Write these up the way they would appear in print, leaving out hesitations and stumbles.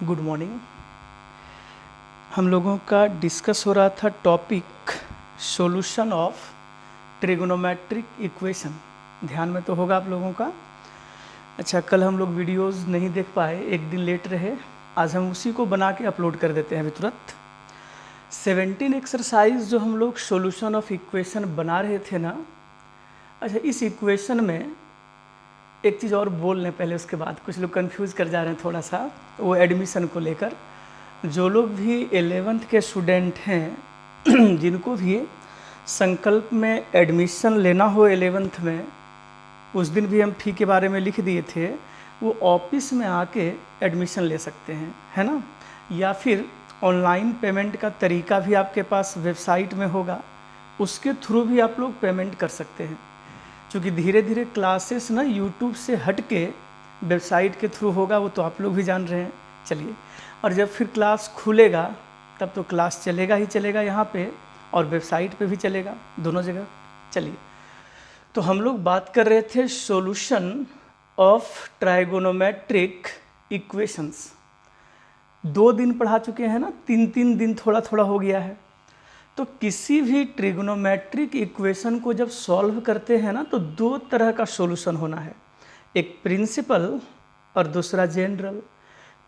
Good morning. हम लोगों का डिस्कस हो रहा था topic solution of trigonometric equation. ध्यान में तो होगा आप लोगों का। अच्छा, कल हम लोग वीडियोस नहीं देख पाए, एक दिन लेट रहे। आज हम उसी को बना के अपलोड कर देते हैं अभी तुरंत। 17 एक्सरसाइज जो हम लोग सॉल्यूशन ऑफ इक्वेशन बना रहे थे ना। अच्छा, इस इक्वेशन में एक चीज़ और बोल लें पहले, उसके बाद कुछ लोग कंफ्यूज कर जा रहे हैं थोड़ा सा, वो एडमिशन को लेकर। जो लोग भी 11th के स्टूडेंट हैं जिनको भी संकल्प में एडमिशन लेना हो 11th में, उस दिन भी हम फ़ी के बारे में लिख दिए थे, वो ऑफिस में आके एडमिशन ले सकते हैं, है ना। या फिर ऑनलाइन पेमेंट का तरीका भी आपके पास वेबसाइट में होगा, उसके थ्रू भी आप लोग पेमेंट कर सकते हैं। क्योंकि धीरे धीरे क्लासेस ना यूट्यूब से हट के वेबसाइट के थ्रू होगा, वो तो आप लोग भी जान रहे हैं। चलिए, और जब फिर क्लास खुलेगा तब तो क्लास चलेगा ही चलेगा यहाँ पे, और वेबसाइट पे भी चलेगा, दोनों जगह। चलिए, तो हम लोग बात कर रहे थे सॉल्यूशन ऑफ ट्राइगोनोमेट्रिक इक्वेशंस। 2 दिन पढ़ा चुके हैं ना, 3 दिन थोड़ा थोड़ा हो गया है। तो किसी भी ट्रिगोनोमेट्रिक इक्वेशन को जब सॉल्व करते हैं ना, तो 2 तरह का सॉल्यूशन होना है, एक प्रिंसिपल और दूसरा जनरल।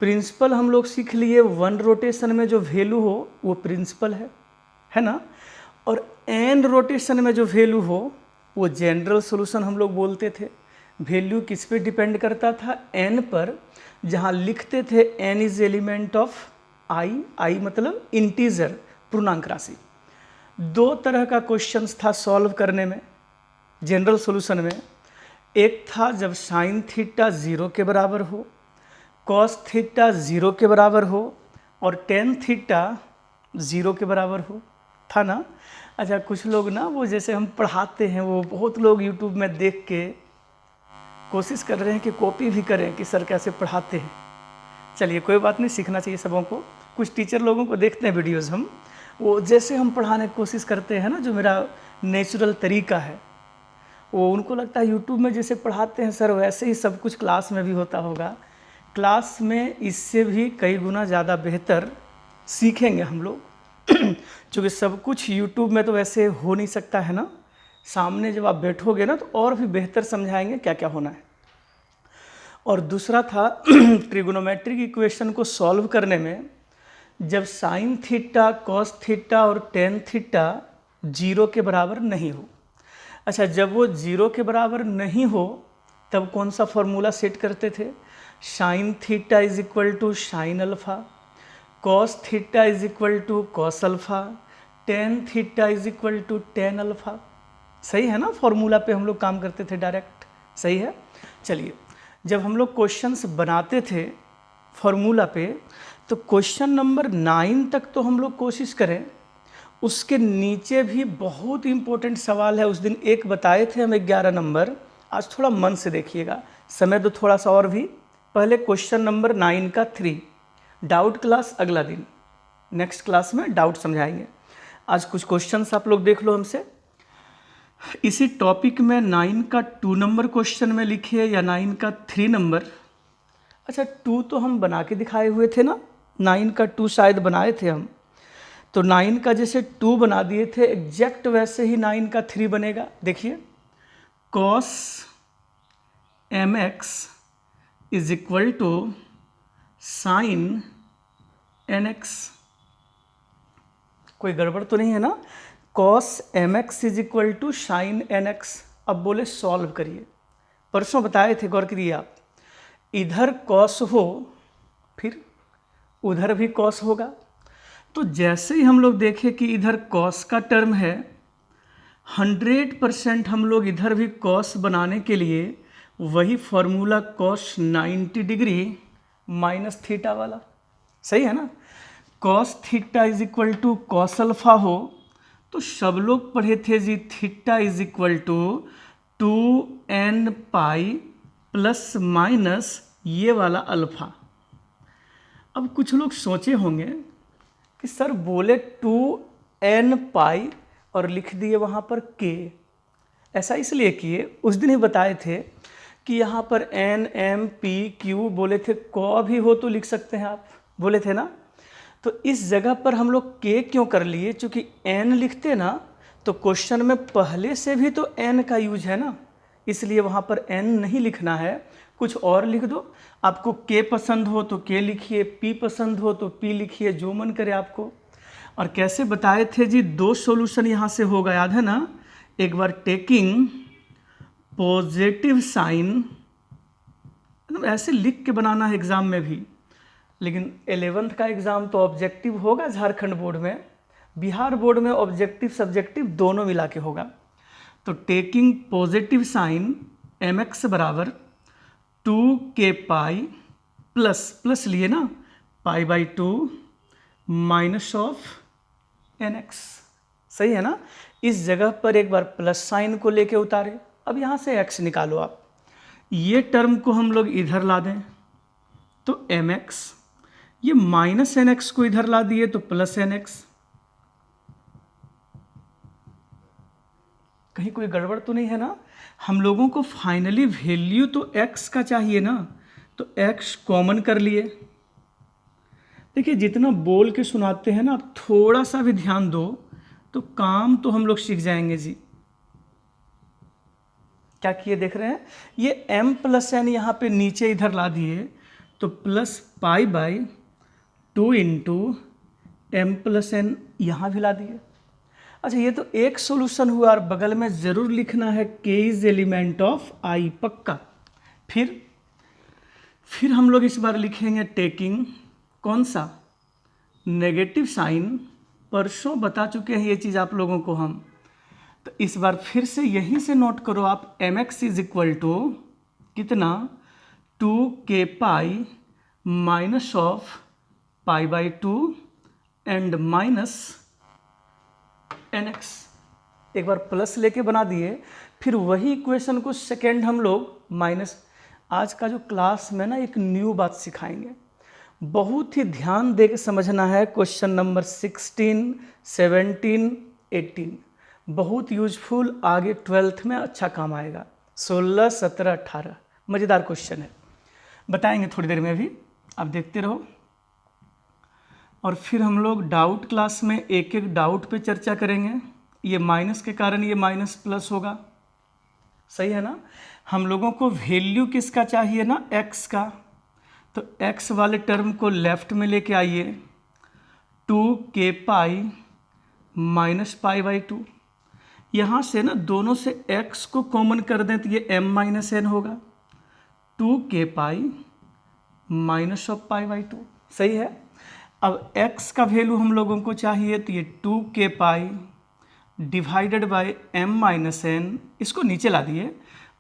प्रिंसिपल हम लोग सीख लिए, 1 रोटेशन में जो वैल्यू हो वो प्रिंसिपल है ना। और n रोटेशन में जो वैल्यू हो वो जनरल सॉल्यूशन हम लोग बोलते थे। वैल्यू किस पे डिपेंड करता था? n पर, जहाँ लिखते थे n is element of i मतलब इंटीजर, पूर्णांक राशि। 2 तरह का क्वेश्चंस था सॉल्व करने में जनरल सॉल्यूशन में। एक था जब साइन थीटा 0 के बराबर हो, कॉस थीटा 0 के बराबर हो, और टेन थीटा 0 के बराबर हो, था ना। अच्छा, कुछ लोग ना वो जैसे हम पढ़ाते हैं, वो बहुत लोग यूट्यूब में देख के कोशिश कर रहे हैं कि कॉपी भी करें कि सर कैसे पढ़ाते हैं। चलिए, कोई बात नहीं, सीखना चाहिए सबों को। कुछ टीचर लोगों को देखते हैं वीडियोस हम, वो जैसे हम पढ़ाने की कोशिश करते हैं ना, जो मेरा नेचुरल तरीका है, वो उनको लगता है यूट्यूब में जैसे पढ़ाते हैं सर वैसे ही सब कुछ क्लास में भी होता होगा। क्लास में इससे भी कई गुना ज़्यादा बेहतर सीखेंगे हम लोग क्योंकि सब कुछ यूट्यूब में तो वैसे हो नहीं सकता है ना। सामने जब आप बैठोगे ना तो और भी बेहतर समझाएंगे क्या क्या होना है। और दूसरा था ट्रिगोनोमेट्रिक इक्वेशन को सॉल्व करने में, जब साइन थीटा, कॉस थीटा और टेन थीटा 0 के बराबर नहीं हो। अच्छा, जब वो 0 के बराबर नहीं हो तब कौन सा फॉर्मूला सेट करते थे? Sine theta is equal to sine alpha, cos theta is equal to cos alpha, tan theta is equal to tan alpha. सही है ना, फॉर्मूला पे हम लोग काम करते थे डायरेक्ट। सही है। चलिए, जब हम लोग क्वेश्चंस बनाते थे फॉर्मूला पे, तो क्वेश्चन नंबर 9 तक तो हम लोग कोशिश करें। उसके नीचे भी बहुत इंपॉर्टेंट सवाल है, उस दिन एक बताए थे हम 11 नंबर। आज थोड़ा मन से देखिएगा, समय दो थोड़ा सा और भी। पहले क्वेश्चन नंबर 9 का 3 डाउट क्लास अगला दिन, नेक्स्ट क्लास में डाउट समझाएंगे। आज कुछ क्वेश्चंस आप लोग देख लो हमसे। इसी टॉपिक में 9 का 2 नंबर क्वेश्चन में लिखिए, या 9 का 3 नंबर। अच्छा, 2 तो हम बना के दिखाए हुए थे ना, 9 का 2 शायद बनाए थे हम। तो 9 का जैसे 2 बना दिए थे, एग्जैक्ट वैसे ही 9 का 3 बनेगा। देखिए, cos M X is equal to sine N X. कोई गड़बड़ तो नहीं है ना? Cos M X is equal to sine N X. अब बोले सॉल्व करिए। परसों बताए थे, गौर करिए आप, इधर कॉस हो फिर उधर भी कॉस होगा। तो जैसे ही हम लोग देखें कि इधर कॉस का टर्म है, 100% हम लोग इधर भी कॉस बनाने के लिए वही formula cos 90 degree minus theta वाला। सही है ना। Cos theta is equal to cos alpha हो, तो सब लोग पढ़े थे जी theta is equal to 2n pi plus minus ये वाला अल्फा। अब कुछ लोग सोचे होंगे कि सर बोले 2n पाई और लिख दिए वहाँ पर k। ऐसा इसलिए किए, उस दिन ही बताए थे कि यहाँ पर n m p q बोले थे, क भी हो तो लिख सकते हैं आप, बोले थे ना। तो इस जगह पर हम लोग k क्यों कर लिए, चूँकि n लिखते ना तो क्वेश्चन में पहले से भी तो n का यूज है ना, इसलिए वहाँ पर n नहीं लिखना है, कुछ और लिख दो। आपको k पसंद हो तो k लिखिए, p पसंद हो तो p लिखिए, जो मन करे आपको। और कैसे बताए थे जी, दो सॉल्यूशन यहाँ से होगा, याद है ना। एक बार टेकिंग पॉजिटिव साइन, ऐसे लिख के बनाना है एग्ज़ाम में भी, लेकिन 11th का एग्ज़ाम तो ऑब्जेक्टिव होगा झारखंड बोर्ड में, बिहार बोर्ड में ऑब्जेक्टिव सब्जेक्टिव दोनों मिला के होगा। तो टेकिंग पॉजिटिव साइन mx बराबर 2k पाई प्लस लिए ना π/2 माइनस ऑफ nx, सही है ना। इस जगह पर एक बार प्लस साइन को लेके उतारे, अब यहाँ से x निकालो आप, ये टर्म को हम लोग इधर ला दें तो mx, ये माइनस nx को इधर ला दिए तो प्लस nx। कहीं कोई गड़बड़ तो नहीं है ना। हम लोगों को फाइनली वैल्यू तो x का चाहिए ना, तो x कॉमन कर लिए। देखिए जितना बोल के सुनाते हैं ना, आप थोड़ा सा भी ध्यान दो तो काम तो हम लोग सीख जाएंगे जी। क्या किए देख रहे हैं, ये m प्लस n यहाँ पे नीचे इधर ला दिए तो plus π/2 into m plus n यहाँ भी ला दिए। अच्छा ये तो एक सॉल्यूशन हुआ, और बगल में ज़रूर लिखना है k is element of i, पक्का। फिर हम लोग इस बार लिखेंगे टेकिंग कौन सा, नेगेटिव साइन, परसों बता चुके हैं ये चीज़ आप लोगों को हम। तो इस बार फिर से यहीं से नोट करो आप, mx इज इक्वल टू कितना 2k pi minus of π/2 and minus nx। एक बार प्लस लेके बना दिए, फिर वही इक्वेशन को सेकेंड हम लोग माइनस। आज का जो क्लास में ना एक न्यू बात सिखाएंगे, बहुत ही ध्यान दे के समझना है। क्वेश्चन नंबर 16, 17, 18 बहुत यूजफुल, आगे 12th में अच्छा काम आएगा। 16, 17, 18 मज़ेदार क्वेश्चन है, बताएंगे थोड़ी देर में भी, आप देखते रहो। और फिर हम लोग डाउट क्लास में एक एक डाउट पे चर्चा करेंगे। ये माइनस के कारण ये माइनस प्लस होगा, सही है ना। हम लोगों को वैल्यू किसका चाहिए ना, x का। तो x वाले टर्म को लेफ्ट में लेके आइए, 2k पाई माइनस π/2। यहाँ से ना दोनों से x को कॉमन कर दें तो ये m माइनस n होगा, 2k पाई माइनस ऑफ π/2, सही है। अब x का वैल्यू हम लोगों को चाहिए, तो ये 2k pi divided by m minus n, इसको नीचे ला दिए,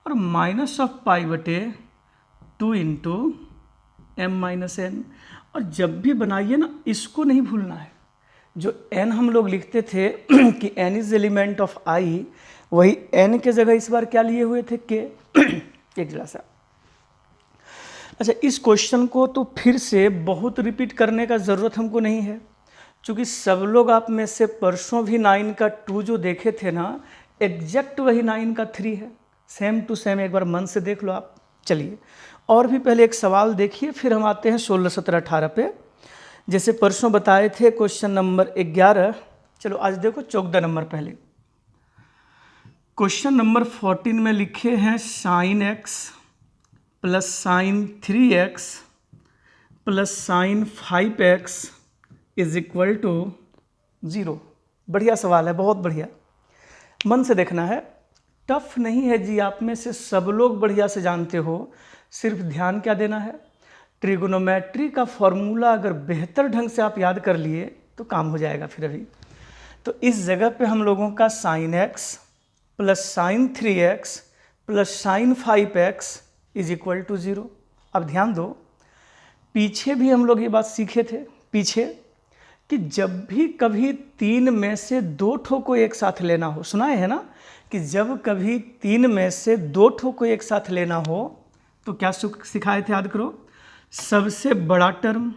और minus of π/2 into m minus n। और जब भी बनाइए ना इसको नहीं भूलना है, जो n हम लोग लिखते थे कि n is element of i, वही n के जगह इस बार क्या लिए हुए थे, k। एक जरा सा अच्छा, इस क्वेश्चन को तो फिर से बहुत रिपीट करने का ज़रूरत हमको नहीं है, क्योंकि सब लोग आप में से परसों भी 9 का 2 जो देखे थे ना, एग्जैक्ट वही 9 का 3 है, सेम टू सेम। एक बार मन से देख लो आप। चलिए और भी पहले एक सवाल देखिए, फिर हम आते हैं 16, 17, 18 पे। जैसे परसों बताए थे क्वेश्चन नंबर 11, चलो आज देखो 14 नंबर पहले। क्वेश्चन नंबर 14 में लिखे हैं sine x plus sine 3x plus sine 5x is equal to 0। बढ़िया सवाल है, बहुत बढ़िया, मन से देखना है, टफ नहीं है जी। आप में से सब लोग बढ़िया से जानते हो, सिर्फ ध्यान क्या देना है, ट्रिगोनोमेट्री का फॉर्मूला अगर बेहतर ढंग से आप याद कर लिए तो काम हो जाएगा फिर अभी। तो इस जगह पे हम लोगों का sine x plus sine 3x plus sine 5x is equal to 0। अब ध्यान दो, पीछे भी हम लोग ये बात सीखे थे पीछे, कि जब भी कभी 3 में से 2 ठो को एक साथ लेना हो, सुनाए है ना, कि जब कभी 3 में से 2 ठो को एक साथ लेना हो तो क्या सिखाए थे, याद करो, सबसे बड़ा टर्म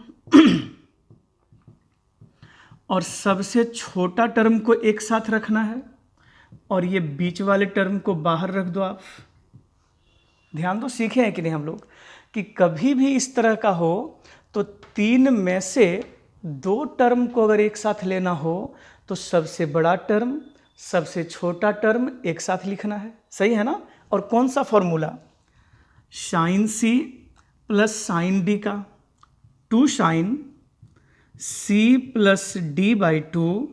और सबसे छोटा टर्म को एक साथ रखना है, और ये बीच वाले टर्म को बाहर रख दो आप। ध्यान दो, सीखे हैं कि नहीं हम लोग, कि कभी भी इस तरह का हो तो तीन में से दो टर्म को अगर एक साथ लेना हो तो सबसे बड़ा टर्म सबसे छोटा टर्म एक साथ लिखना है, सही है ना। और कौन सा formula, sine C plus sine D का 2 sine C plus D by 2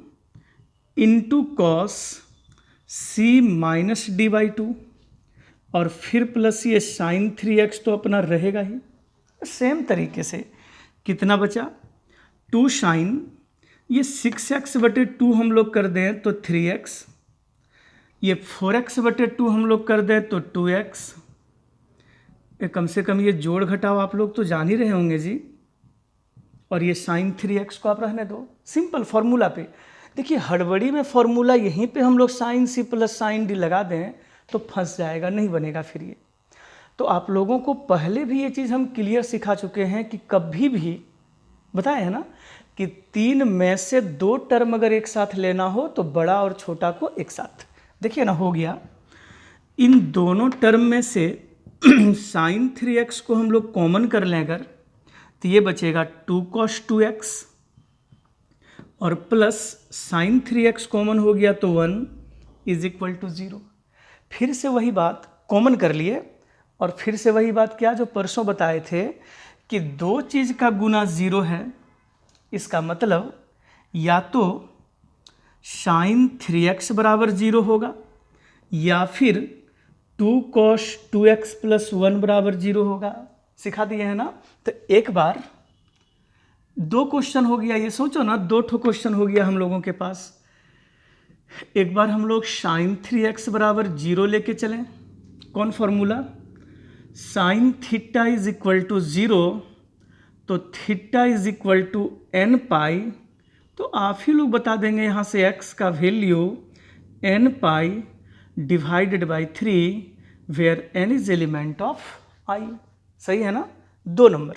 into cos C minus D by 2 और फिर प्लस ये साइन 3x तो अपना रहेगा ही। सेम तरीके से कितना बचा, 2 साइन, ये 6x/2 हम लोग कर दें तो 3x, ये 4x/2 हम लोग कर दें तो 2x। कम से कम ये जोड़ घटाव आप लोग तो जान ही रहे होंगे जी। और ये साइन 3x को आप रहने दो, सिंपल फॉर्मूला पे। देखिए हड़बड़ी में फॉर्मूला यहीं पे हम लोग sine C plus sine D लगा दें तो फंस जाएगा, नहीं बनेगा फिर ये। तो आप लोगों को पहले भी ये चीज़ हम क्लियर सिखा चुके हैं कि कभी भी बताया है ना कि तीन में से दो टर्म अगर एक साथ लेना हो तो बड़ा और छोटा को एक साथ। देखिए ना, हो गया। इन दोनों टर्म में से साइन 3x को हम लोग कॉमन कर लें अगर, तो ये बचेगा 2 cos 2x और प्लस साइन 3x कॉमन हो गया तो 1 = 0। फिर से वही बात कॉमन कर लिए और फिर से वही बात क्या जो परसों बताए थे कि दो चीज़ का गुना 0 है, इसका मतलब या तो साइन 3x बराबर 0 होगा या फिर 2 cos 2x प्लस 1 बराबर 0 होगा। सिखा दिए हैं ना। तो एक बार दो क्वेश्चन हो गया, ये सोचो ना, दो ठो क्वेश्चन हो गया हम लोगों के पास। एक बार हम लोग साइन 3x बराबर 0 लेके चलें, कौन फॉर्मूला, साइन थीटा = 0 तो थीटा = n पाई, तो आप ही लोग बता देंगे यहाँ से x का value n pi divided by 3 where n is element of i। सही है ना, 2 नंबर।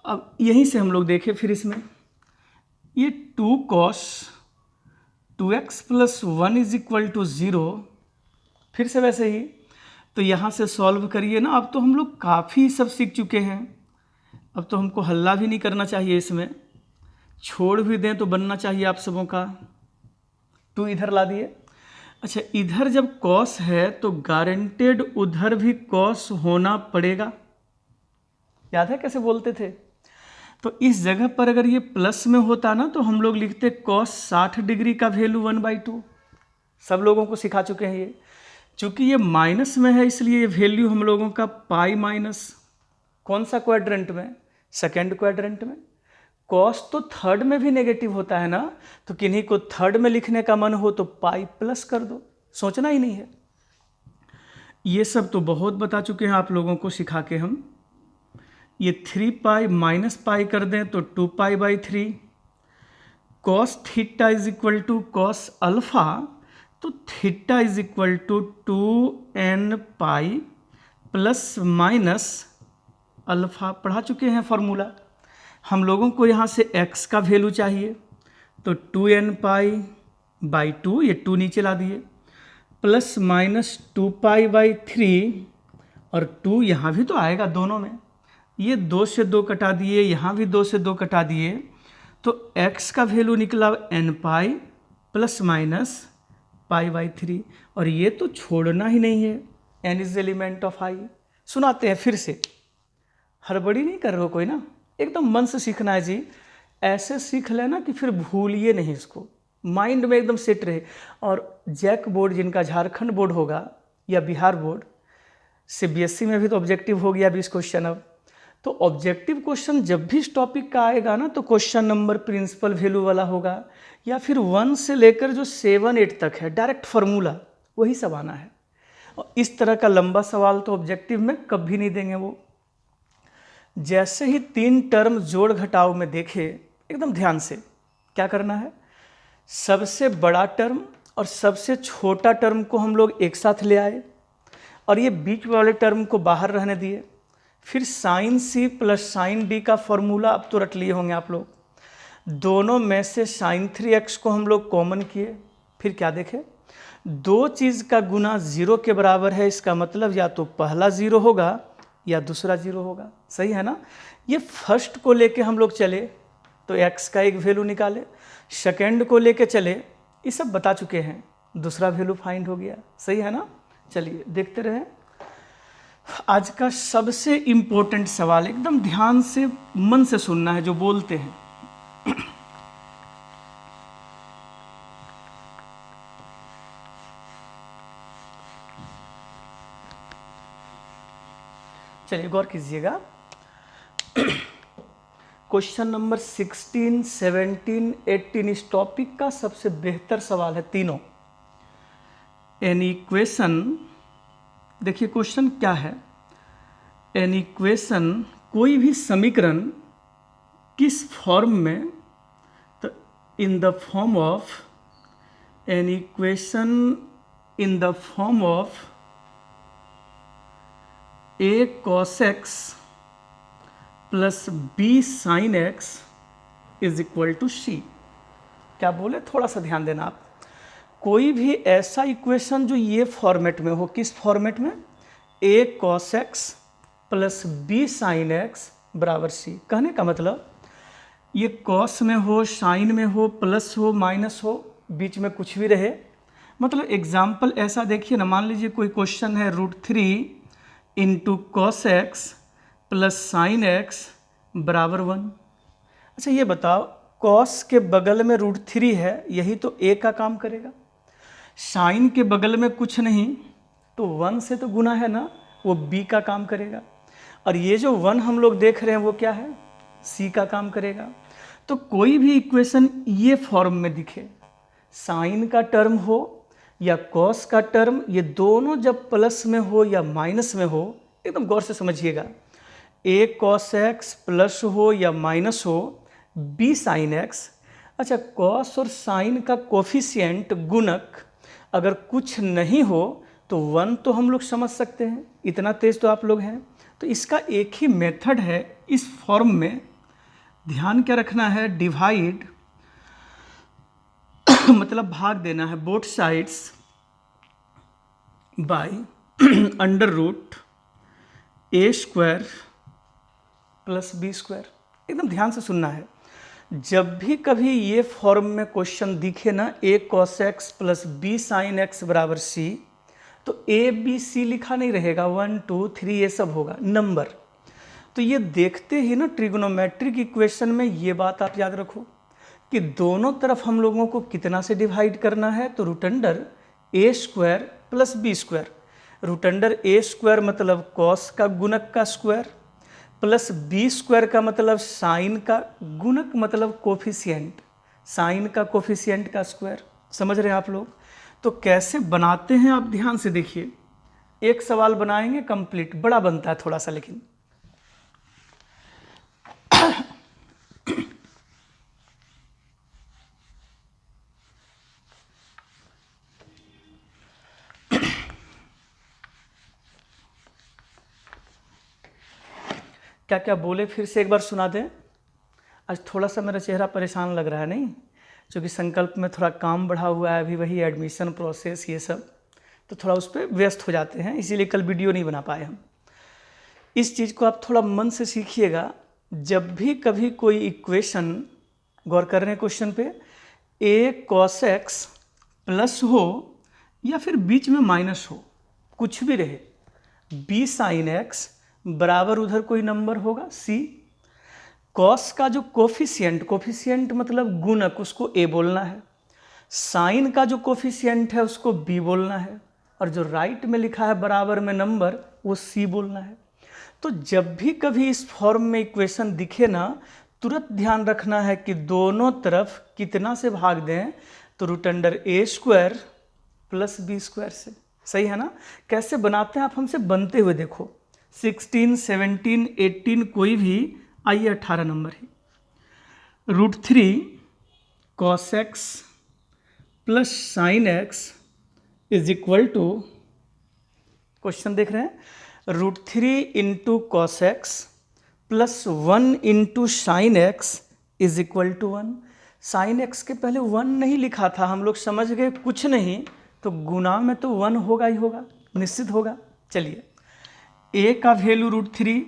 अब यहीं से हम लोग देखें फिर इसमें ये 2 cos 2x प्लस 1 = 0, फिर से वैसे ही। तो यहाँ से सॉल्व करिए ना। अब तो हम लोग काफ़ी सब सीख चुके हैं, अब तो हमको हल्ला भी नहीं करना चाहिए, इसमें छोड़ भी दें तो बनना चाहिए आप सबों का। 2 इधर ला दिए। अच्छा, इधर जब cos है तो गारंटेड उधर भी cos होना पड़ेगा। याद है कैसे बोलते थे? तो इस जगह पर अगर ये प्लस में होता ना तो हम लोग लिखते cos 60 डिग्री का वैल्यू 1/2। सब लोगों को सिखा चुके हैं ये। चूंकि ये माइनस में है इसलिए ये वैल्यू हम लोगों का पाई माइनस, कौन सा क्वाड्रेंट में, सेकेंड क्वाड्रेंट में। cos तो थर्ड में भी नेगेटिव होता है ना, तो किन्हीं को थर्ड में लिखने का मन हो तो पाई प्लस कर दो, सोचना ही नहीं है। ये सब तो बहुत बता चुके हैं आप लोगों को सिखा के हम। ये 3 पाई माइनस पाई कर दें तो 2 पाई/3। cos थीटा = cos अल्फा, तो theta = 2n pi plus minus alpha. पढ़ा चुके हैं फॉर्मूला। हम लोगों को यहाँ से x का वैल्यू चाहिए तो 2n पाई / 2, ये 2 नीचे ला दिए, प्लस माइनस 2 पाई/3 और 2 यहाँ भी तो आएगा दोनों में। ये 2 से 2 कटा दिए, यहाँ भी 2 से 2 कटा दिए, तो x का वैल्यू निकला n पाई प्लस माइनस पाई/3। और ये तो छोड़ना ही नहीं है, n is element of i। सुनाते हैं फिर से, हड़बड़ी नहीं कर रहे हो कोई ना, एकदम मन से सीखना है जी। ऐसे सीख लेना कि फिर भूलिए नहीं इसको, माइंड में एकदम सेट रहे। और जैक बोर्ड जिनका झारखंड बोर्ड होगा या बिहार बोर्ड, CBSE में भी तो ऑब्जेक्टिव हो गया 20 क्वेश्चन। अब तो ऑब्जेक्टिव क्वेश्चन जब भी इस टॉपिक का आएगा ना तो क्वेश्चन नंबर प्रिंसिपल वैल्यू वाला होगा, या फिर 1 से लेकर जो 7-8 तक है डायरेक्ट फार्मूला, वही सब आना है। और इस तरह का लंबा सवाल तो ऑब्जेक्टिव में कभी नहीं देंगे वो। जैसे ही 3 टर्म जोड़ घटाव में देखे, एकदम ध्यान से क्या करना है, सबसे बड़ा टर्म और सबसे छोटा टर्म को हम लोग एक साथ ले आए और ये बीच वाले टर्म को बाहर रहने दिए। फिर sine C plus sine D का फॉर्मूला अब तो रट लिए होंगे आप लोग। दोनों में से साइन 3x को हम लोग कॉमन किए। फिर क्या देखे, दो चीज़ का गुना 0 के बराबर है, इसका मतलब या तो पहला 0 होगा या दूसरा 0 होगा। सही है ना। ये फर्स्ट को लेके हम लोग चले तो x का एक वैल्यू निकाले, सेकेंड को लेके चले, ये सब बता चुके हैं, दूसरा वैल्यू फाइंड हो गया, सही है ना। चलिए देखते रहे। आज का सबसे इम्पोर्टेंट सवाल, एकदम ध्यान से मन से सुनना है जो बोलते हैं। चलिए गौर कीजिएगा। क्वेश्चन नंबर 16, 17, 18 इस टॉपिक का सबसे बेहतर सवाल है तीनों। एन इक्वेशन, देखिए क्वेश्चन क्या है। एन इक्वेशन, कोई भी समीकरण किस फॉर्म में, तो in the form of, an equation in the form of a cos x plus b sin x is equal to c। क्या बोले, थोड़ा सा ध्यान देना आप। कोई भी ऐसा इक्वेशन जो ये फॉर्मेट में हो, किस फॉर्मेट में, a cos x plus b sin x बराबर c। कहने का मतलब ये cos में हो, sin में हो, प्लस हो, माइनस हो, बीच में कुछ भी रहे। मतलब एग्जाम्पल ऐसा देखिए ना, मान लीजिए कोई क्वेश्चन है √3 into cos X plus sign X बराबर 1। अच्छा ये बताओ, कॉस के बगल में √3 है, यही तो a का काम करेगा। साइन के बगल में कुछ नहीं तो 1 से तो गुना है ना, वो b का काम करेगा। और ये जो 1 हम लोग देख रहे हैं वो क्या है, c का काम करेगा। तो कोई भी इक्वेशन ये फॉर्म में दिखे, साइन का टर्म हो या कॉस का टर्म, ये दोनों जब प्लस में हो या माइनस में हो, एकदम गौर से समझिएगा। a cos x प्लस हो या माइनस हो, b sin x। अच्छा कॉस और साइन का कोफिशिएंट, गुणक अगर कुछ नहीं हो तो 1 तो हम लोग समझ सकते हैं, इतना तेज तो आप लोग हैं। तो इसका एक ही मेथड है इस फॉर्म में। ध्यान क्या रखना है, डिवाइड मतलब भाग देना है, both sides by under root a square plus b square. एकदम ध्यान से सुनना है। जब भी कभी ये फॉर्म में क्वेश्चन दिखे ना, a cos x plus b sin x बराबर c, तो a b c लिखा नहीं रहेगा, 1 2 3 ये सब होगा नंबर। तो ये देखते ही ना ट्रिग्नोमेट्रिक इक्वेशन में ये बात आप याद रखो कि दोनों तरफ हम लोगों को कितना से डिवाइड करना है, तो root under a square plus b square. Root under a square मतलब कॉस का गुणक का स्क्वायर, प्लस b स्क्वायर का मतलब साइन का गुणक मतलब कोफिशिएंट, साइन का कोफिशिएंट का स्क्वायर। समझ रहे हैं आप लोग। तो कैसे बनाते हैं आप ध्यान से देखिए। एक सवाल बनाएंगे कंप्लीट, बड़ा बनता है थोड़ा सा लेकिन। क्या क्या बोले फिर से एक बार सुना दें। आज थोड़ा सा मेरा चेहरा परेशान लग रहा है, नहीं, क्योंकि संकल्प में थोड़ा काम बढ़ा हुआ है, अभी वही एडमिशन प्रोसेस ये सब, तो थोड़ा उस पर व्यस्त हो जाते हैं, इसीलिए कल वीडियो नहीं बना पाए हम। इस चीज़ को आप थोड़ा मन से सीखिएगा। जब भी कभी कोई इक्वेशन, गौर कर रहे हैं क्वेश्चन पे, a cos x प्लस हो या फिर बीच में माइनस हो, कुछ भी रहे, b sin x बराबर उधर कोई नंबर होगा c। कॉस का जो कोफिशिएंट, कोफिशिएंट मतलब गुणक, उसको a बोलना है। साइन का जो कोफिशिएंट है उसको b बोलना है। और जो राइट में लिखा है बराबर में नंबर, वो c बोलना है। तो जब भी कभी इस फॉर्म में इक्वेशन दिखे ना, तुरंत ध्यान रखना है कि दोनों तरफ कितना से भाग दें, तो root under a square plus b square से। सही है ना। कैसे बनाते हैं आप हमसे बनते हुए देखो। 16, 17, 18 कोई भी, आइए 18 नंबर ही। √3 cos x plus sine x is equal to, question देख रहे हैं, √3 into cos X plus 1 into sine X is equal to 1। Sine X के पहले 1 नहीं लिखा था, हम लोग समझ गए कुछ नहीं, तो गुना में तो 1 होगा ही होगा, निश्चित होगा। चलिए a का वैल्यू √3,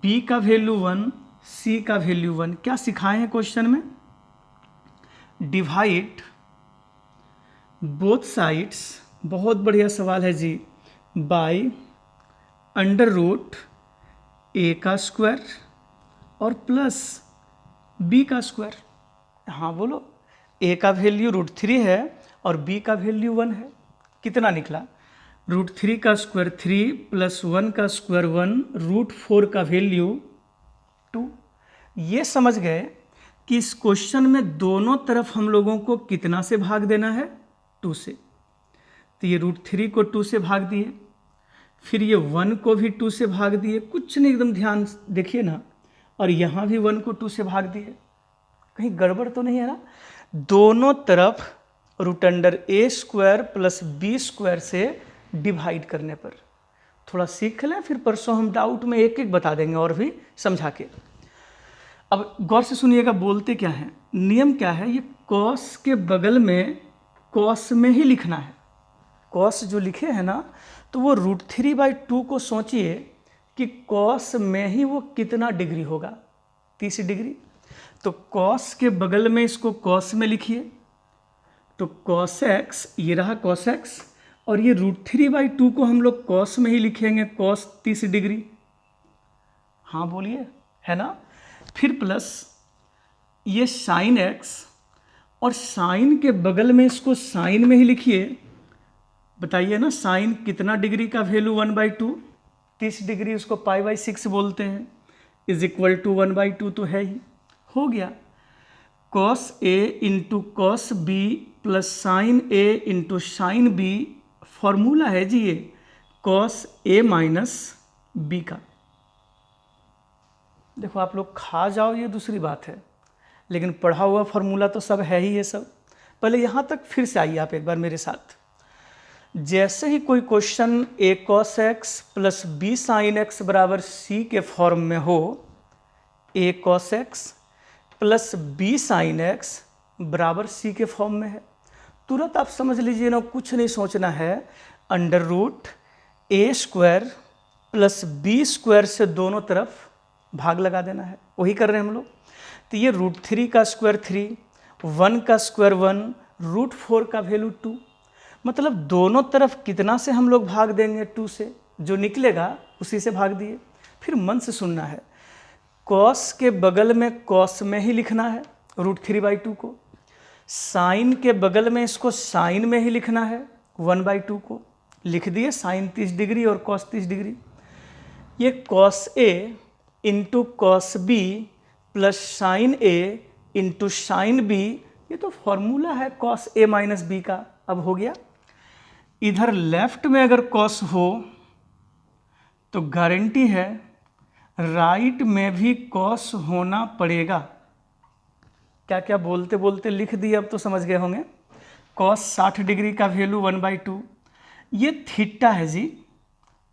b का वैल्यू 1, c का वैल्यू 1। क्या सिखाए हैं क्वेश्चन में? डिवाइड बोथ साइड्स, बहुत बढ़िया सवाल है जी, बाय अंडर रूट a का स्क्वायर और प्लस b का स्क्वायर। हाँ बोलो, a का वैल्यू √3 है और b का वैल्यू 1 है। कितना निकला? √3 का स्क्वायर 3 प्लस 1 का स्क्वायर 1, √4 का वैल्यू 2। ये समझ गए कि इस क्वेश्चन में दोनों तरफ हम लोगों को कितना से भाग देना है? 2 से। तो ये √3 को 2 से भाग दिए, फिर ये 1 को भी 2 से भाग दिए, कुछ नहीं, एकदम ध्यान देखिए ना, और यहाँ भी 1 को 2 से भाग दिए। कहीं गड़बड़ तो नहीं है ना? दोनों तरफ √a² प्लस b² से डिवाइड करने पर। थोड़ा सीख लें, फिर परसों हम डाउट में एक एक बता देंगे और भी समझा के। अब गौर से सुनिएगा, बोलते क्या है, नियम क्या है, ये कॉस के बगल में कॉस में ही लिखना है। कॉस जो लिखे हैं ना, तो वो √3/2 को सोचिए कि कॉस में ही वो कितना डिग्री होगा? 30 डिग्री। तो कॉस के बगल में इसको कॉस में लिखिए, तो cos x, ये रहा cos x, और ये √3/2 को हम लोग कॉस में ही लिखेंगे, cos 30 डिग्री। हाँ बोलिए, है ना? फिर प्लस ये sin x, और साइन के बगल में इसको साइन में ही लिखिए। बताइए ना, साइन कितना डिग्री का वैल्यू 1/2? 30 डिग्री, उसको π/6 बोलते हैं, = 1/2 तो है ही। हो गया cos a into cos b plus sign a into sine b। Formula है जी ये cos a माइनस b का। देखो आप लोग खा जाओ ये दूसरी बात है, लेकिन पढ़ा हुआ फॉर्मूला तो सब है ही ये सब। पहले यहाँ तक फिर से आइए आप एक बार मेरे साथ। जैसे ही कोई question a cos x plus b sin x बराबर c के फॉर्म में हो, a cos x plus b sin x बराबर c के फॉर्म में है, तुरंत आप समझ लीजिए ना, कुछ नहीं सोचना है, √a² प्लस b² से दोनों तरफ भाग लगा देना है। वही कर रहे हैं हम लोग। तो ये √3 का स्क्वायर 3, 1 का स्क्वायर 1, √4 का वैल्यू 2। मतलब दोनों तरफ कितना से हम लोग भाग देंगे? 2 से। जो निकलेगा उसी से भाग दिए। फिर मन से सुनना है, कॉस के बगल में कॉस में ही लिखना है √3/2 को, साइन के बगल में इसको साइन में ही लिखना है 1/2 को। लिख दिए साइन 30 डिग्री और कॉस 30 डिग्री। ये cos a into cos b plus sign a into sine b, ये तो फॉर्मूला है cos a माइनस b का। अब हो गया। इधर लेफ्ट में अगर cos हो तो गारंटी है राइट में भी cos होना पड़ेगा। क्या क्या बोलते बोलते लिख दिए, अब तो समझ गए होंगे। cos 60 डिग्री का वैल्यू 1/2, ये थीटा है जी,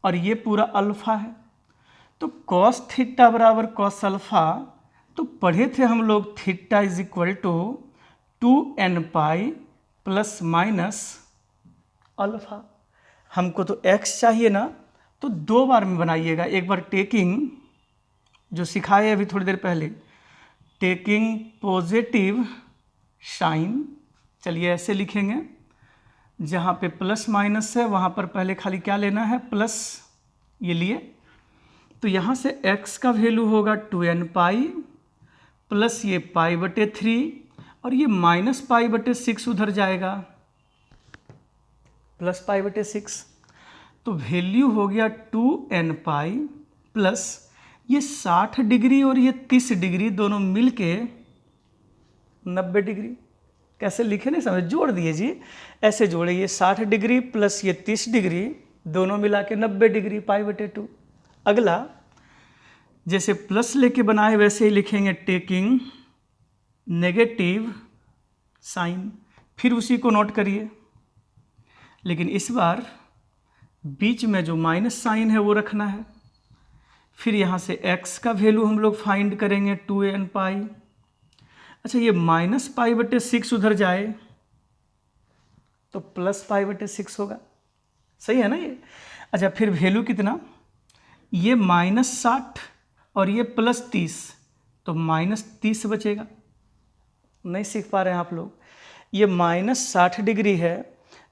और ये पूरा अल्फा है। तो cos थीटा बराबर cos अल्फा, तो पढ़े थे हम लोग theta = 2nπ plus minus alpha. हमको तो x चाहिए ना, तो 2 बार में बनाइएगा। एक बार टेकिंग, जो सिखाए अभी थोड़ी देर पहले, टेकिंग पॉजिटिव साइन, चलिए ऐसे लिखेंगे, जहाँ पे प्लस माइनस है वहाँ पर पहले खाली क्या लेना है? प्लस। ये लिए, तो यहाँ से x का वैल्यू होगा 2nπ प्लस ये π/3, और ये माइनस π/6 उधर जाएगा, प्लस π/6। तो वैल्यू हो गया 2nπ प्लस ये 60 डिग्री और ये 30 डिग्री दोनों मिलके 90 डिग्री। कैसे लिखे नहीं समझ, जोड़ दिए जी, ऐसे जोड़े, ये 60 डिग्री प्लस ये 30 डिग्री दोनों मिला के 90 डिग्री π/2। अगला जैसे प्लस लेके बनाए वैसे ही लिखेंगे, टेकिंग नेगेटिव साइन, फिर उसी को नोट करिए, लेकिन इस बार बीच में जो माइनस साइन है वो रखना है। फिर यहाँ से x का वैल्यू हम लोग फाइंड करेंगे 2nπ। अच्छा, ये माइनस π/6 उधर जाए तो प्लस π/6 होगा, सही है ना ये। अच्छा, फिर वैल्यू कितना, ये -60 और ये +30, तो -30 बचेगा। नहीं सीख पा रहे हैं आप लोग? ये -60 डिग्री है,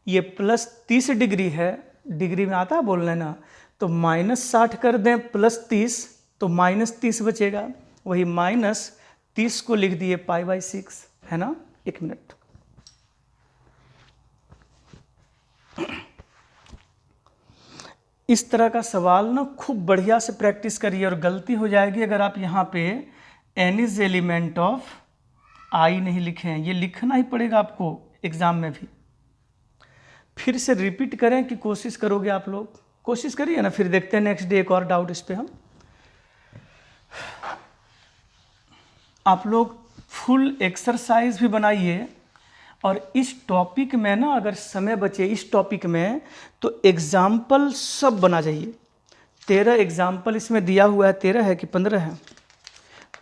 ये +30 डिग्री है, डिग्री में आता है बोलना ना, तो -60 कर दें +30 तो -30 बचेगा। वही -30 को लिख दिए π/6, है ना। 1 मिनट, इस तरह का सवाल ना खूब बढ़िया से प्रैक्टिस करिए, और गलती हो जाएगी अगर आप यहाँ पे n is element of i नहीं लिखे हैं। ये लिखना ही पड़ेगा आपको एग्जाम में भी। फिर से रिपीट करें कि कोशिश करोगे आप लोग? कोशिश करिए ना, फिर देखते हैं नेक्स्ट डे एक और डाउट इस पे हम। आप लोग फुल एक्सरसाइज भी बनाइए, और इस टॉपिक में ना अगर समय बचे इस टॉपिक में तो एग्जाम्पल सब बना जाइए। 13 एग्जाम्पल इसमें दिया हुआ है, 13 है कि 15 है,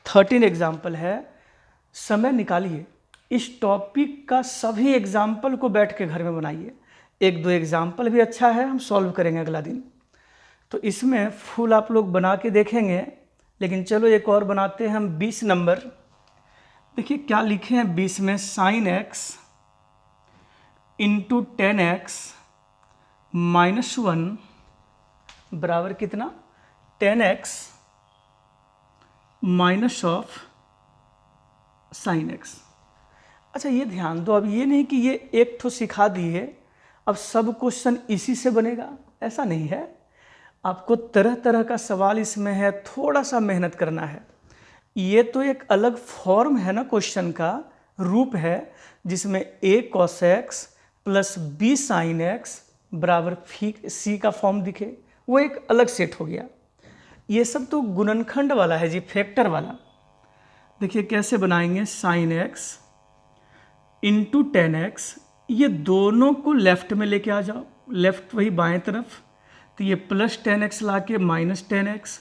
13 एग्जाम्पल है। समय निकालिए, इस टॉपिक का सभी एग्जाम्पल को बैठ के घर में बनाइए। 1-2 एग्जाम्पल भी अच्छा है, हम सॉल्व करेंगे अगला दिन। तो इसमें फुल आप लोग बना के देखेंगे, लेकिन चलो एक और बनाते हैं हम। 20 नंबर देखिए क्या लिखे हैं 20 में, sin x इंटू 10x -1 बराबर कितना, 10x minus of sin x। अच्छा ये ध्यान दो, अब ये नहीं कि ये एक तो सिखा दिए अब सब क्वेश्चन इसी से बनेगा, ऐसा नहीं है। आपको तरह तरह का सवाल इसमें है, थोड़ा सा मेहनत करना है। ये तो एक अलग फॉर्म है ना, क्वेश्चन का रूप है, जिसमें a cos x plus b sin x बराबर c का फॉर्म दिखे, वो एक अलग सेट हो गया। ये सब तो गुणनखंड वाला है जी, फैक्टर वाला। देखिए कैसे बनाएंगे, sin x इंटू 10x, ये दोनों को लेफ्ट में लेके आ जाओ, लेफ्ट वही बाएं तरफ। तो ये प्लस 10x ला के -10x,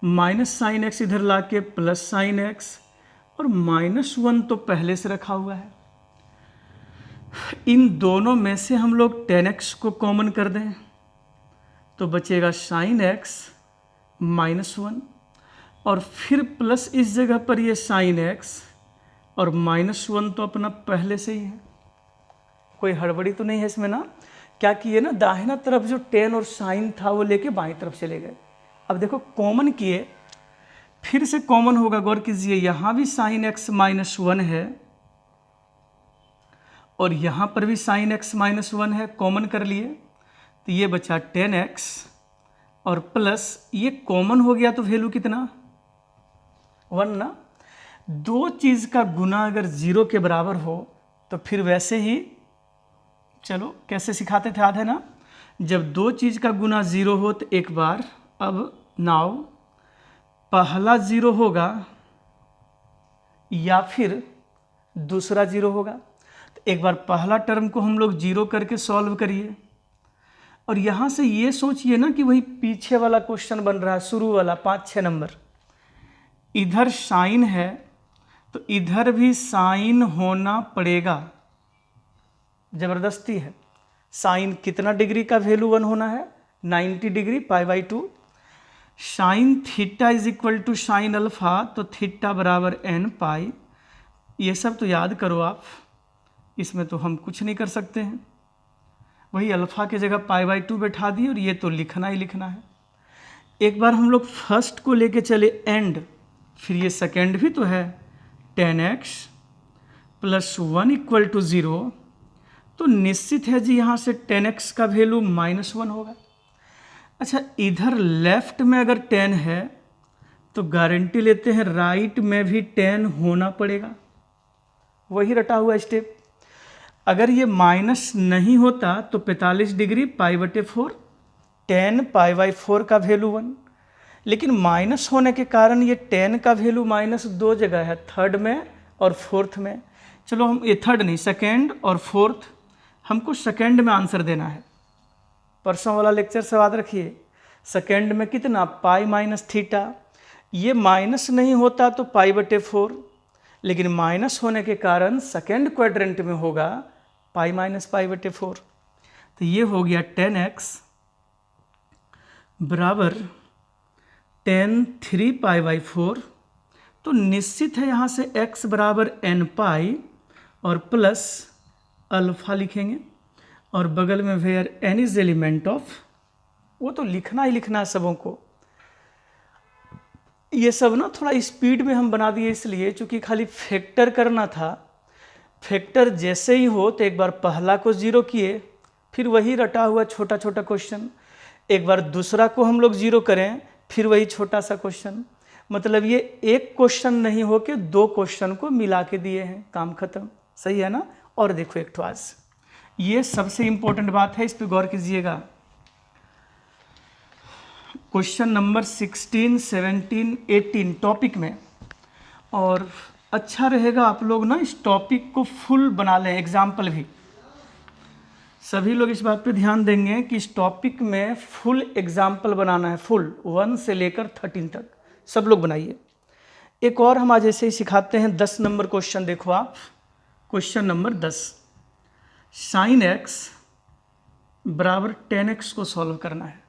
माइनस साइन एक्स इधर ला के प्लस साइन एक्स, और -1 तो पहले से रखा हुआ है। इन दोनों में से हम लोग 10x को कॉमन कर दें तो बचेगा sin x -1, और फिर प्लस इस जगह पर ये sin x, और -1 तो अपना पहले से ही है, कोई हड़बड़ी तो नहीं है इसमें ना। क्या किए ना, दाहिना तरफ जो 10 और sin था वो लेके बाईं तरफ चले गए। अब देखो कॉमन किए, फिर से कॉमन होगा, गौर कीजिए, यहाँ भी sin x -1 है और यहाँ पर भी sin x -1 है, कॉमन कर लिए तो ये बचा 10x, और प्लस ये कॉमन हो गया तो वैल्यू कितना 1 ना। दो चीज़ का गुना अगर 0 के बराबर हो तो फिर वैसे ही, चलो कैसे सिखाते थे याद है ना, जब दो चीज़ का गुना 0 हो तो एक बार, अब नाउ पहला 0 होगा या फिर दूसरा 0 होगा, तो एक बार पहला टर्म को हम लोग 0 करके सॉल्व करिए, और यहाँ से ये सोचिए ना कि वही पीछे वाला क्वेश्चन बन रहा है, शुरू वाला 5-6 नंबर। इधर साइन है तो इधर भी साइन होना पड़ेगा, ज़बरदस्ती है। साइन कितना डिग्री का वैल्यू 1 होना है, 90 degree, π/2। Sine theta is equal to sine alpha, तो थीटा बराबर n पाई। ये सब तो याद करो आप, इसमें तो हम कुछ नहीं कर सकते हैं। वही अल्फा की जगह π/2 बैठा दिए, और ये तो लिखना ही लिखना है। एक बार हम लोग फर्स्ट को लेके चले एंड, फिर ये सेकेंड भी तो है, 10x प्लस 1 इक्वल टू 0, तो निश्चित है जी यहाँ से 10x का वैल्यू -1 होगा। अच्छा इधर लेफ्ट में अगर 10 है तो गारंटी लेते हैं राइट में भी 10 होना पड़ेगा, वही रटा हुआ स्टेप। अगर ये माइनस नहीं होता तो 45 डिग्री π/4, 10 π/4 का वैल्यू 1, लेकिन माइनस होने के कारण ये 10 का वैल्यू -2 जगह है, थर्ड में और फोर्थ में। चलो हम ये थर्ड नहीं, सेकेंड और फोर्थ, हमको सेकेंड में आंसर देना है। परसों वाला लेक्चर से याद रखिए, सेकेंड में कितना π-θ, ये माइनस नहीं होता तो π/4, लेकिन माइनस होने के कारण सेकेंड क्वाड्रेंट में होगा π-π/4। तो ये हो गया 10x बराबर 10 3 π/4, तो निश्चित है यहाँ से x बराबर n पाई और प्लस अल्फा लिखेंगे और बगल में where n is element of, वो तो लिखना ही लिखना है सबों को। ये सब ना थोड़ा स्पीड में हम बना दिए इसलिए चूंकि खाली फैक्टर करना था। फैक्टर जैसे ही हो तो एक बार पहला को जीरो किए, फिर वही रटा हुआ छोटा छोटा क्वेश्चन, एक बार दूसरा को हम लोग जीरो करें, फिर वही छोटा सा क्वेश्चन। मतलब ये एक क्वेश्चन नहीं हो के दो क्वेश्चन को मिला के दिए हैं, काम खत्म। सही है ना। और देखो एक तो आज ये सबसे इंपॉर्टेंट बात है, इस पर गौर कीजिएगा। क्वेश्चन नंबर 16, 17, 18 टॉपिक में, और अच्छा रहेगा आप लोग ना इस टॉपिक को फुल बना लें, एग्जाम्पल भी। सभी लोग इस बात पे ध्यान देंगे कि इस टॉपिक में फुल एग्जाम्पल बनाना है, फुल 1 से लेकर 13 तक सब लोग बनाइए। एक और हम आज ऐसे ही सिखाते हैं, 10 नंबर क्वेश्चन देखो आप। क्वेश्चन नंबर 10, साइन x बराबर 10x को सॉल्व करना है।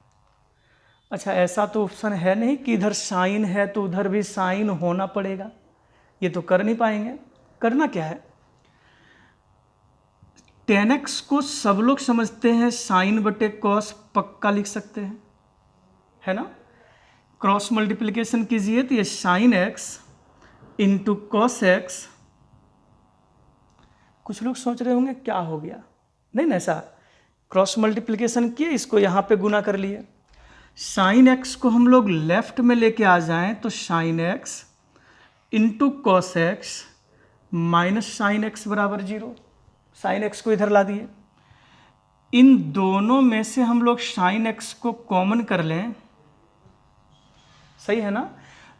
अच्छा, ऐसा तो ऑप्शन है नहीं कि इधर साइन है तो उधर भी साइन होना पड़ेगा, ये तो कर नहीं पाएंगे। करना क्या है, 10x को सब लोग समझते हैं साइन बटे कॉस, पक्का लिख सकते हैं, है ना। क्रॉस मल्टीप्लिकेशन कीजिए तो ये sine x into cos X. कुछ लोग सोच रहे होंगे क्या हो गया, नहीं ना, ऐसा क्रॉस मल्टीप्लिकेशन किए, इसको यहाँ पे गुना कर लिए। साइन x को हम लोग लेफ्ट में लेके आ जाएं तो sine x into cos X minus sine X बराबर 0। साइन एक्स को इधर ला दिए। इन दोनों में से हम लोग साइन एक्स को कॉमन कर लें, सही है ना।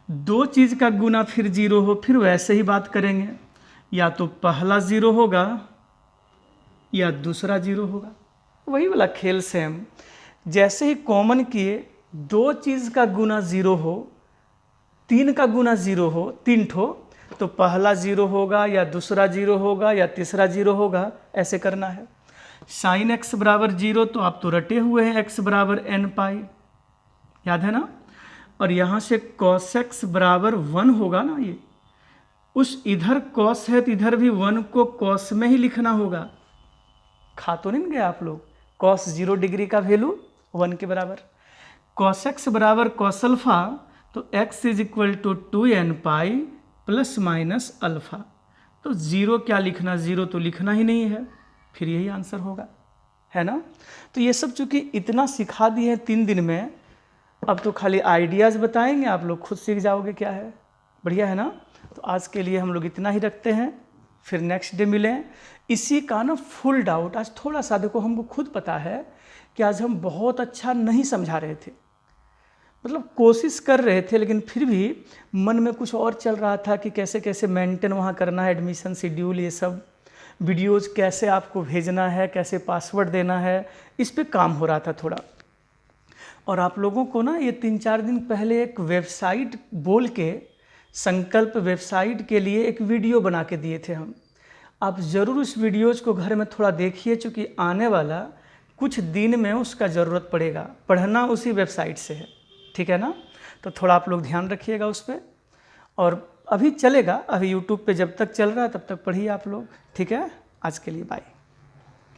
दो चीज का गुना फिर 0 हो, फिर वैसे ही बात करेंगे, या तो पहला 0 होगा या दूसरा 0 होगा, वही वाला खेल सेम। जैसे ही कॉमन किए, दो चीज का गुना 0 हो, 3 का गुना 0 हो, 3 ठो, तो पहला 0 होगा या दूसरा 0 होगा या तीसरा 0 होगा, ऐसे करना है। साइन x बराबर 0 तो आप तो रटे हुए हैं, x बराबर n पाई, याद है ना। और यहाँ से cos x बराबर 1 होगा ना, ये उस इधर cos है तो इधर भी 1 को cos में ही लिखना होगा। खा तो नहीं गया आप लोग, cos 0 डिग्री का वैल्यू 1 के बराबर। cos x बराबर cos अल्फा, तो x is equal to 2n pi plus minus alpha. तो 0 क्या लिखना, 0 तो लिखना ही नहीं है, फिर यही आंसर होगा, है ना। तो ये सब चूंकि इतना सिखा दिए हैं 3 दिन में, अब तो खाली आइडियाज़ बताएंगे, आप लोग खुद सीख जाओगे क्या है। बढ़िया है ना। तो आज के लिए हम लोग इतना ही रखते हैं, फिर नेक्स्ट डे मिलें। इसी का ना फुल डाउट आज थोड़ा सा, देखो हमको खुद पता है कि आज हम बहुत अच्छा नहीं समझा रहे थे, मतलब कोशिश कर रहे थे, लेकिन फिर भी मन में कुछ और चल रहा था कि कैसे कैसे मेंटेन वहाँ करना है, एडमिशन शेड्यूल, ये सब वीडियोज़ कैसे आपको भेजना है, कैसे पासवर्ड देना है, इस पे काम हो रहा था थोड़ा। और आप लोगों को ना ये 3-4 दिन पहले एक वेबसाइट बोल के, संकल्प वेबसाइट के लिए एक वीडियो बना के दिए थे हम। आप ज़रूर उस वीडियोज़ को घर में थोड़ा देखिए, चूँकि आने वाला कुछ दिन में उसका ज़रूरत पड़ेगा, पढ़ना उसी वेबसाइट से है, ठीक है ना। तो थोड़ा आप लोग ध्यान रखिएगा उस पर। और अभी चलेगा, अभी यूट्यूब पे जब तक चल रहा है तब तक पढ़िए आप लोग, ठीक है। आज के लिए बाय।